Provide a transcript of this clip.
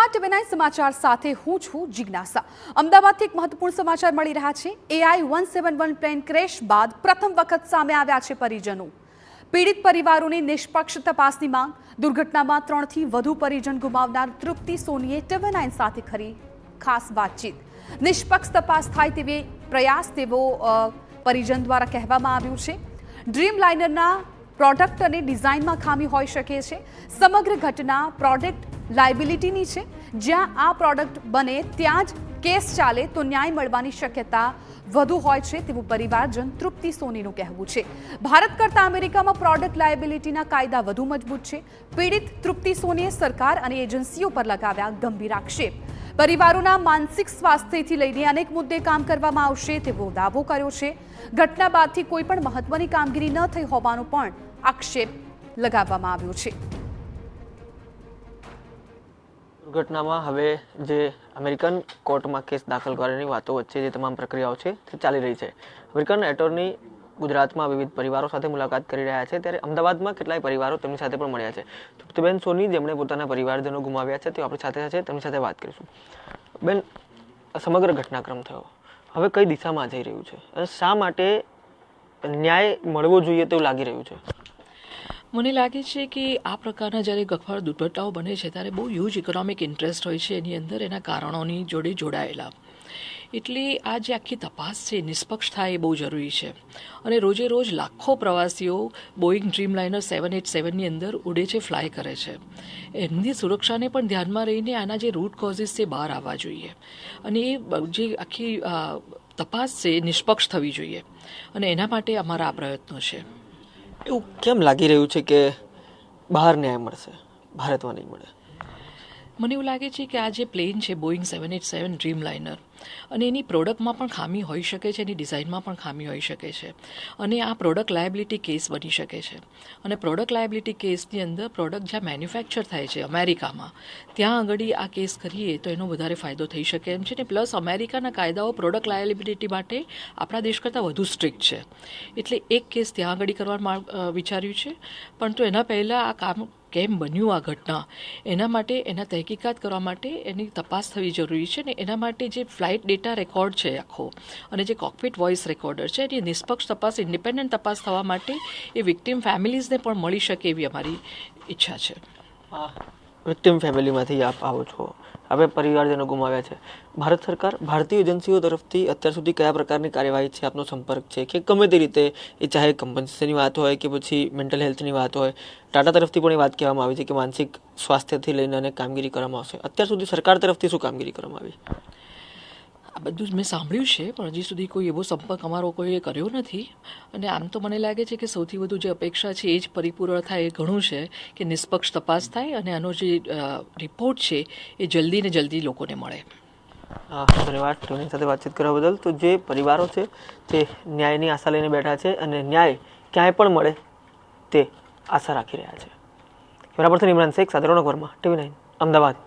અમદાવાદ ટીવી9 સમાચાર સાથે હું છું જિજ્ઞાસા। અમદાવાદથી એક મહત્વપૂર્ણ સમાચાર મળી રહ્યા છે। AI 171 પ્લેન ક્રેશ બાદ પ્રથમ વખત સામે આવ્યા છે પરિજનો। પીડિત પરિવારોની નિષ્પક્ષ તપાસની માંગ। દુર્ઘટનામાં 3 થી વધુ પરિજન ગુમાવનાર તૃપ્તિ સોનીએ ટીવી9 સાથે કરી ખાસ વાતચીત। નિષ્પક્ષ તપાસ થાય તેવી પ્રયાસ તેવો પરિજન દ્વારા કહેવામાં આવ્યું છે। ડ્રીમ લાઇનરના પ્રોડક્ટ અને ડિઝાઇનમાં ખામી હોઈ શકે છે। સમગ્ર ઘટના પ્રોડક્ટ લાયબિલિટીની છે। જ્યાં આ પ્રોડક્ટ બને ત્યાં જ કેસ ચાલે તો ન્યાય મળવાની શક્યતા વધુ હોય છે તેવું પરિવારજન તૃપ્તિ સોનીનું કહેવું છે। ભારત કરતાં અમેરિકામાં પ્રોડક્ટ લાયબિલિટીના કાયદા વધુ મજબૂત છે। પીડિત તૃપ્તિ સોનીએ સરકાર અને એજન્સીઓ પર લગાવ્યા ગંભીર આક્ષેપ। પરિવારોના માનસિક સ્વાસ્થ્યથી લઈને અનેક મુદ્દે કામ કરવામાં આવશે તેવો દાવો કર્યો છે। ઘટના બાદથી કોઈ પણ મહત્વની કામગીરી ન થઈ હોવાનો પણ આક્ષેપ લગાવવામાં આવ્યો છે। દુર્ઘટનામાં હવે જે અમેરિકન કોર્ટમાં કેસ દાખલ કરવાની વાતો વચ્ચે જે તમામ પ્રક્રિયાઓ છે તે ચાલી રહી છે। અમેરિકન એટર્ની ગુજરાતમાં વિવિધ પરિવારો સાથે મુલાકાત કરી રહ્યા છે, ત્યારે અમદાવાદમાં કેટલાય પરિવારો તેમની સાથે પણ મળ્યા છે। તૃપ્તિબેન સોની જેમણે પોતાના પરિવારજનો ગુમાવ્યા છે તે આપણી સાથે છે, તેમની સાથે વાત કરીશું। બેન, સમગ્ર ઘટનાક્રમ થયો, હવે કઈ દિશામાં જઈ રહ્યું છે અને શા માટે ન્યાય મળવો જોઈએ તેવું લાગી રહ્યું છે? મને લાગે છે કે આ પ્રકારના જ્યારે ગફાળ દુર્ઘટનાઓ બને છે ત્યારે બહુ હ્યુજ ઇકોનોમિક ઇન્ટરેસ્ટ હોય છે એની અંદર, એના કારણોની જોડે જોડાયેલા। એટલે આ જે આખી તપાસ છે નિષ્પક્ષ થાય એ બહુ જરૂરી છે। અને રોજે રોજ લાખો પ્રવાસીઓ બોઈંગ ડ્રીમ લાઇનર 787ની અંદર ઉડે છે, ફ્લાય કરે છે। એમની સુરક્ષાને પણ ધ્યાનમાં રહીને આના જે રૂટ કોઝિસ છે બહાર આવવા જોઈએ અને એ જે આખી તપાસ છે એ નિષ્પક્ષ થવી જોઈએ અને એના માટે અમારા આ પ્રયત્નો છે। એવું કેમ લાગી રહ્યું છે કે બહાર ન્યાય મળશે, ભારતમાં નહીં મળે? મને એવું લાગે છે કે આ જે પ્લેન છે બોઈંગ 787 ડ્રીમ લાઇનર, અને એની પ્રોડક્ટમાં પણ ખામી હોઈ શકે છે, એની ડિઝાઇનમાં પણ ખામી હોઈ શકે છે અને આ પ્રોડક્ટ લાયબિલિટી કેસ બની શકે છે। અને પ્રોડક્ટ લાયબિલિટી કેસની અંદર પ્રોડક્ટ જ્યાં મેન્યુફેક્ચર થાય છે અમેરિકામાં, ત્યાં આગળ આ કેસ કરીએ તો એનો વધારે ફાયદો થઈ શકે એમ છે ને। પ્લસ અમેરિકાના કાયદાઓ પ્રોડક્ટ લાયબિલિટી માટે આપણા દેશ કરતાં વધુ સ્ટ્રિક્ટ છે, એટલે એક કેસ ત્યાં આગળ કરવા વિચાર્યું છે। પરંતુ એના પહેલાં આ કામ કેમ બન્યું આ ઘટના એના માટે એના તહેકીકાત કરવા માટે એની તપાસ થવી જરૂરી છે ને એના માટે જે ફ્લાઇટ ડેટા રેકોર્ડ છે આખો અને જે કોકપિટ વોઇસ રેકોર્ડર છે એની નિષ્પક્ષ તપાસ, ઇન્ડિપેન્ડન્ટ તપાસ થવા માટે એ વિક્ટિમ ફેમિલીઝને પણ મળી શકે એવી અમારી ઈચ્છા છે। વિક્ટિમ ફેમિલીમાંથી આપ આવો છો, હવે પરિવારજનો ગુમાવ્યા છે। ભારત સરકાર, ભારતીય એજન્સીઓ તરફથી અત્યાર સુધી કયા પ્રકારની કાર્યવાહી છે, આપનો સંપર્ક છે કે ગમે તે રીતે એ ચાહે કમ્પન્સેશનની વાત હોય કે પછી મેન્ટલ હેલ્થની વાત હોય, ટાટા તરફથી પણ એ વાત કહેવામાં આવી છે કે માનસિક સ્વાસ્થ્યથી લઈને અનેક કામગીરી કરવામાં આવશે। અત્યાર સુધી સરકાર તરફથી શું કામગીરી કરવામાં આવી? આ બધું જ મેં સાંભળ્યું છે પણ હજી સુધી કોઈ એવો સંપર્ક અમારો કોઈએ કર્યો નથી અને આમ તો મને લાગે છે કે સૌથી વધુ જે અપેક્ષા છે એ જ પરિપૂર્ણ થાય એ ઘણું છે કે નિષ્પક્ષ તપાસ થાય અને આનો જે રિપોર્ટ છે એ જલ્દી ને જલ્દી લોકોને મળે। ધન્યવાદ ટીવી સાથે વાતચીત કરવા બદલ। તો જે પરિવારો છે તે ન્યાયની આશા લઈને બેઠા છે અને ન્યાય ક્યાંય પણ મળે તે આશા રાખી રહ્યા છે। કેમેરા પર્સન ઇમરાન શેખ સાથે રોનક વર્મા, ટીવી9 અમદાવાદ।